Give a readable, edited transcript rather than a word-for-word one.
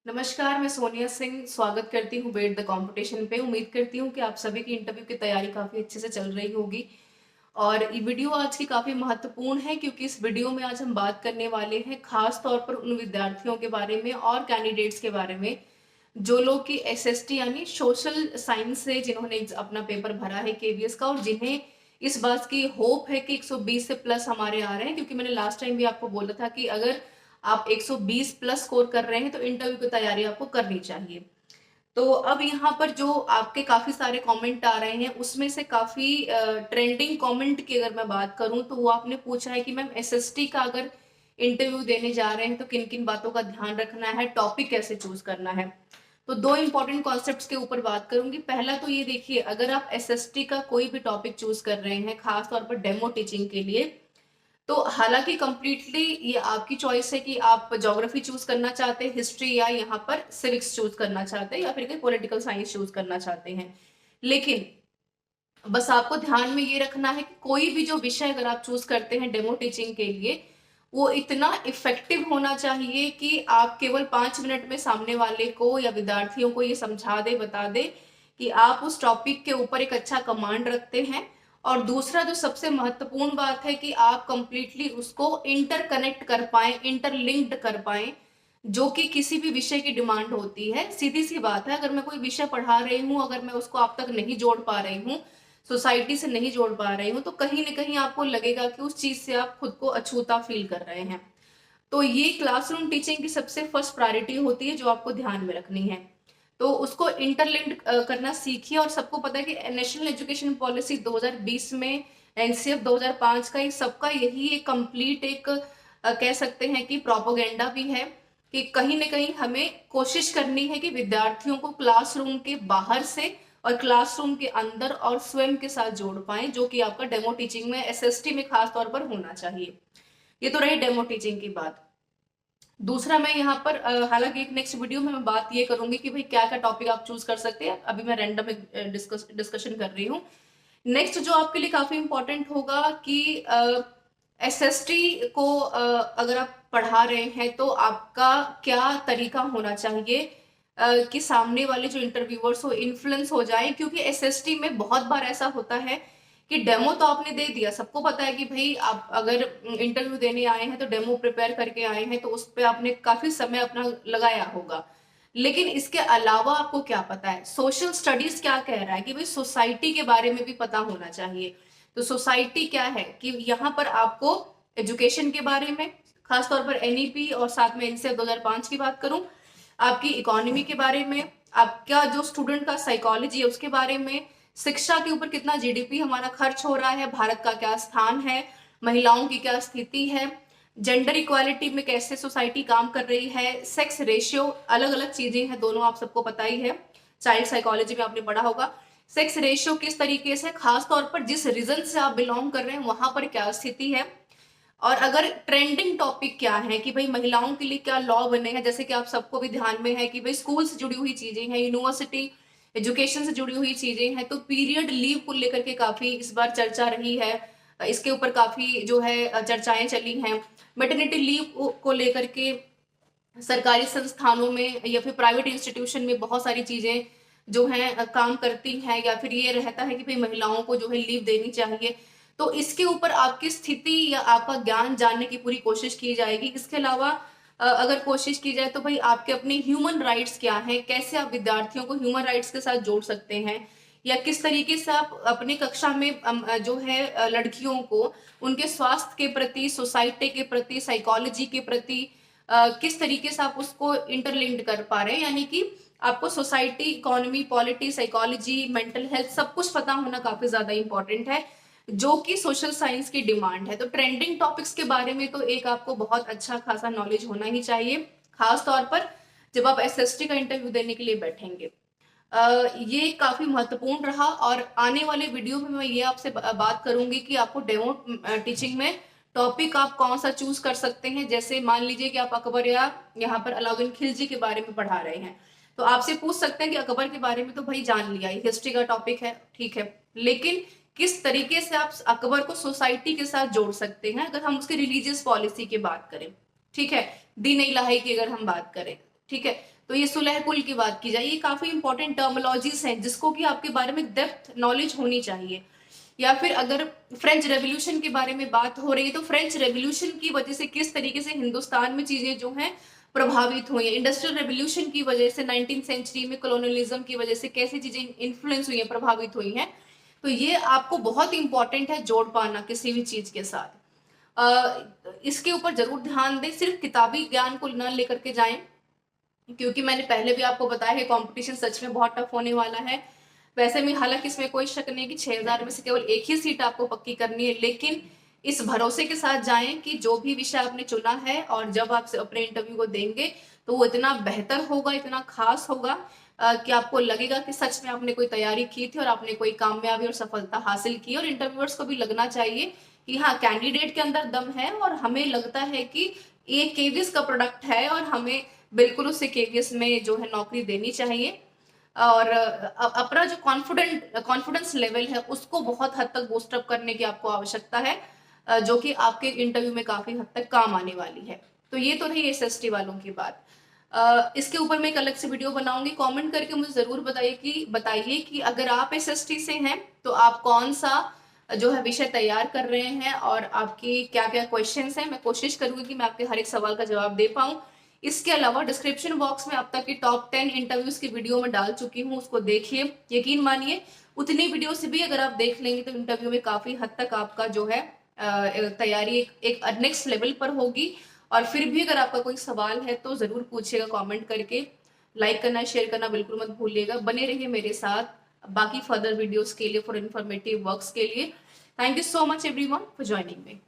नमस्कार, मैं सोनिया सिंह स्वागत करती हूँ वेट द कंपटीशन पे। उम्मीद करती हूँ कि आप सभी की इंटरव्यू की तैयारी काफ़ी अच्छे से चल रही होगी। और ये वीडियो आज की काफ़ी महत्वपूर्ण है क्योंकि इस वीडियो में आज हम बात करने वाले हैं खास तौर पर उन विद्यार्थियों के बारे में और कैंडिडेट्स के बारे में जो लोग कि एसएसटी यानी सोशल साइंस से जिन्होंने अपना पेपर भरा है केवीएस का और जिन्हें इस बात की होप है कि 120 से प्लस हमारे आ रहे हैं। क्योंकि मैंने लास्ट टाइम भी आपको बोला था कि अगर आप 120 प्लस स्कोर कर रहे हैं तो इंटरव्यू की तैयारी आपको करनी चाहिए। तो अब यहाँ पर जो आपके काफी सारे कमेंट आ रहे हैं उसमें से काफी ट्रेंडिंग कमेंट की अगर मैं बात करूं तो वो आपने पूछा है कि मैम एसएसटी का अगर इंटरव्यू देने जा रहे हैं तो किन किन बातों का ध्यान रखना है, टॉपिक कैसे चूज करना है। तो दो इंपॉर्टेंट कॉन्सेप्ट्स के ऊपर बात करूंगी। पहला तो ये देखिए, अगर आप एसएसटी का कोई भी टॉपिक चूज कर रहे हैं खास तौर पर डेमो टीचिंग के लिए, तो हालांकि कंप्लीटली ये आपकी चॉइस है कि आप ज्योग्राफी चूज करना चाहते हैं, हिस्ट्री, या यहाँ पर सिविक्स चूज करना चाहते हैं, या फिर पॉलिटिकल साइंस चूज करना चाहते हैं। लेकिन बस आपको ध्यान में ये रखना है कि कोई भी जो विषय अगर आप चूज करते हैं डेमो टीचिंग के लिए, वो इतना इफेक्टिव होना चाहिए कि आप केवल 5 मिनट में सामने वाले को या विद्यार्थियों को ये समझा दे, बता दे कि आप उस टॉपिक के ऊपर एक अच्छा कमांड रखते हैं। और दूसरा जो सबसे महत्वपूर्ण बात है कि आप कंप्लीटली उसको इंटरकनेक्ट कर पाए, इंटरलिंक्ड कर पाए, जो कि किसी भी विषय की डिमांड होती है। सीधी सी बात है, अगर मैं कोई विषय पढ़ा रही हूँ, अगर मैं उसको आप तक नहीं जोड़ पा रही हूँ, सोसाइटी से नहीं जोड़ पा रही हूँ, तो कहीं ना कहीं आपको लगेगा कि उस चीज से आप खुद को अछूता फील कर रहे हैं। तो ये क्लासरूम टीचिंग की सबसे फर्स्ट प्रायोरिटी होती है जो आपको ध्यान में रखनी है। तो उसको इंटरलिंक्ड करना सीखिए। और सबको पता है कि नेशनल एजुकेशन पॉलिसी 2020 में एनसीएफ 2005 का, ये सबका यही एक कंप्लीट एक कह सकते हैं कि प्रोपोगेंडा भी है कि कहीं ना कहीं हमें कोशिश करनी है कि विद्यार्थियों को क्लासरूम के बाहर से और क्लासरूम के अंदर और स्वयं के साथ जोड़ पाए, जो कि आपका डेमो टीचिंग में एसएसटी में खास तौर पर होना चाहिए। ये तो रही डेमो टीचिंग की बात। दूसरा मैं यहाँ पर हालांकि एक नेक्स्ट वीडियो में मैं बात ये करूंगी कि भाई क्या क्या टॉपिक आप चूज कर सकते हैं, अभी मैं रैंडम डिस्कशन कर रही हूँ। नेक्स्ट जो आपके लिए काफी इंपॉर्टेंट होगा कि एसएसटी को अगर आप पढ़ा रहे हैं तो आपका क्या तरीका होना चाहिए कि सामने वाले जो इंटरव्यूअर्स हो इन्फ्लुएंस हो जाए। क्योंकि एसएसटी में बहुत बार ऐसा होता है कि डेमो तो आपने दे दिया, सबको पता है कि भाई आप अगर इंटरव्यू देने आए हैं तो डेमो प्रिपेयर करके आए हैं, तो उस पर आपने काफी समय अपना लगाया होगा। लेकिन इसके अलावा आपको क्या पता है, सोशल स्टडीज क्या कह रहा है कि भाई सोसाइटी के बारे में भी पता होना चाहिए। तो सोसाइटी क्या है कि यहाँ पर आपको एजुकेशन के बारे में, खासतौर पर एनईपी और साथ में एनसीएफ 2005 की बात करूं, आपकी इकोनॉमी के बारे में, आपका जो स्टूडेंट का साइकोलॉजी है उसके बारे में, शिक्षा के ऊपर कितना जीडीपी हमारा खर्च हो रहा है, भारत का क्या स्थान है, महिलाओं की क्या स्थिति है, जेंडर इक्वालिटी में कैसे सोसाइटी काम कर रही है, सेक्स रेशियो, अलग अलग चीजें हैं दोनों, आप सबको पता ही है, चाइल्ड साइकोलॉजी में आपने पढ़ा होगा। सेक्स रेशियो किस तरीके से, खास तौर पर जिस रीजन से आप बिलोंग कर रहे हैं वहां पर क्या स्थिति है। और अगर ट्रेंडिंग टॉपिक क्या है कि भाई महिलाओं के लिए क्या लॉ बने हैं, जैसे कि आप सबको भी ध्यान में है कि भाई स्कूल से जुड़ी हुई चीजें हैं, यूनिवर्सिटी एजुकेशन से जुड़ी हुई चीजें हैं। तो पीरियड लीव को लेकर के काफी इस बार चर्चा रही है, इसके ऊपर काफी जो है चर्चाएं चली हैं। मेटर्निटी लीव को लेकर के सरकारी संस्थानों में या फिर प्राइवेट इंस्टीट्यूशन में बहुत सारी चीजें जो हैं काम करती हैं, या फिर ये रहता है कि भाई महिलाओं को जो है लीव देनी चाहिए। तो इसके ऊपर आपकी स्थिति या आपका ज्ञान जानने की पूरी कोशिश की जाएगी। इसके अलावा अगर कोशिश की जाए तो भाई आपके अपने ह्यूमन राइट्स क्या है, कैसे आप विद्यार्थियों को ह्यूमन राइट्स के साथ जोड़ सकते हैं, या किस तरीके से आप अपनी कक्षा में जो है लड़कियों को उनके स्वास्थ्य के प्रति, सोसाइटी के प्रति, साइकोलॉजी के प्रति किस तरीके से आप उसको इंटरलिंक्ड कर पा रहे हैं। यानी कि आपको society, economy, polity, psychology, mental health सब कुछ पता होना काफी ज्यादा इंपॉर्टेंट है, जो कि सोशल साइंस की डिमांड है। तो ट्रेंडिंग टॉपिक्स के बारे में तो एक आपको बहुत अच्छा खासा नॉलेज होना ही चाहिए, खास तौर पर जब आप एसएसटी का इंटरव्यू देने के लिए बैठेंगे। ये काफी महत्वपूर्ण रहा। और आने वाले वीडियो में मैं ये आपसे बात करूंगी कि आपको डेमो टीचिंग में टॉपिक आप कौन सा चूज कर सकते हैं। जैसे मान लीजिए कि आप अकबर या यहाँ पर अलाउद्दीन खिलजी के बारे में पढ़ा रहे हैं, तो आपसे पूछ सकते हैं कि अकबर के बारे में तो भाई जान लिया, ये हिस्ट्री का टॉपिक है, ठीक है, लेकिन किस तरीके से आप अकबर को सोसाइटी के साथ जोड़ सकते हैं, अगर हम उसकी रिलीजियस पॉलिसी की बात करें, ठीक है, दीन इलाही की अगर हम बात करें, ठीक है। तो ये सुलह कुल की बात की जाए, ये काफी इंपॉर्टेंट टर्मिनोलॉजीज हैं जिसको कि आपके बारे में डेप्थ नॉलेज होनी चाहिए। या फिर अगर फ्रेंच रेवोल्यूशन के बारे में बात हो रही है तो फ्रेंच रेवोल्यूशन की वजह से किस तरीके से हिंदुस्तान में चीजें जो हैं प्रभावित हुई है, इंडस्ट्रियल रेवोल्यूशन की वजह से 19th सेंचुरी में कॉलोनियलिज्म की वजह से कैसी चीजें इन्फ्लुएंस हुई है, प्रभावित हुई हैं। तो ये आपको बहुत इंपॉर्टेंट है जोड़ पाना किसी भी चीज के साथ। इसके ऊपर जरूर ध्यान दें, सिर्फ किताबी ज्ञान को न लेकर के जाएं, क्योंकि मैंने पहले भी आपको बताया है कंपटीशन सच में बहुत टफ होने वाला है। वैसे में हालांकि इसमें कोई शक नहीं कि 6000 में से केवल एक ही सीट आपको पक्की करनी है, लेकिन इस भरोसे के साथ जाएं कि जो भी विषय आपने चुना है और जब आप अपने इंटरव्यू को देंगे तो वो इतना बेहतर होगा, इतना खास होगा कि आपको लगेगा कि सच में आपने कोई तैयारी की थी और आपने कोई कामयाबी और सफलता हासिल की। और इंटरव्यूअर्स को भी लगना चाहिए कि हाँ, कैंडिडेट के अंदर दम है और हमें लगता है कि ये केवीएस का प्रोडक्ट है और हमें बिल्कुल उसे केवीएस में जो है नौकरी देनी चाहिए। और अपना जो कॉन्फिडेंस लेवल है उसको बहुत हद तक बूस्ट अप करने की आपको आवश्यकता है, जो कि आपके इंटरव्यू में काफी हद तक काम आने वाली है। तो ये तो रही एसएसटी वालों की बात। इसके ऊपर मैं एक अलग से वीडियो बनाऊंगी। कमेंट करके मुझे जरूर बताइए कि अगर आप एसएसटी से हैं तो आप कौन सा जो है विषय तैयार कर रहे हैं और आपकी क्या क्या क्वेश्चंस हैं। मैं कोशिश करूंगी कि मैं आपके हर एक सवाल का जवाब दे पाऊं। इसके अलावा डिस्क्रिप्शन बॉक्स में अब तक की टॉप 10 इंटरव्यूज की वीडियो में डाल चुकी हूँ, उसको देखिए। यकीन मानिए उतनी वीडियो से भी अगर आप देख लेंगे तो इंटरव्यू में काफी हद तक आपका जो है तैयारी एक नेक्स्ट लेवल पर होगी। और फिर भी अगर आपका कोई सवाल है तो जरूर पूछिएगा कमेंट करके। लाइक करना, शेयर करना बिल्कुल मत भूलिएगा। बने रहिए मेरे साथ बाकी फर्दर वीडियोस के लिए, फॉर इन्फॉर्मेटिव वर्क्स के लिए। Thank you so much everyone for joining me.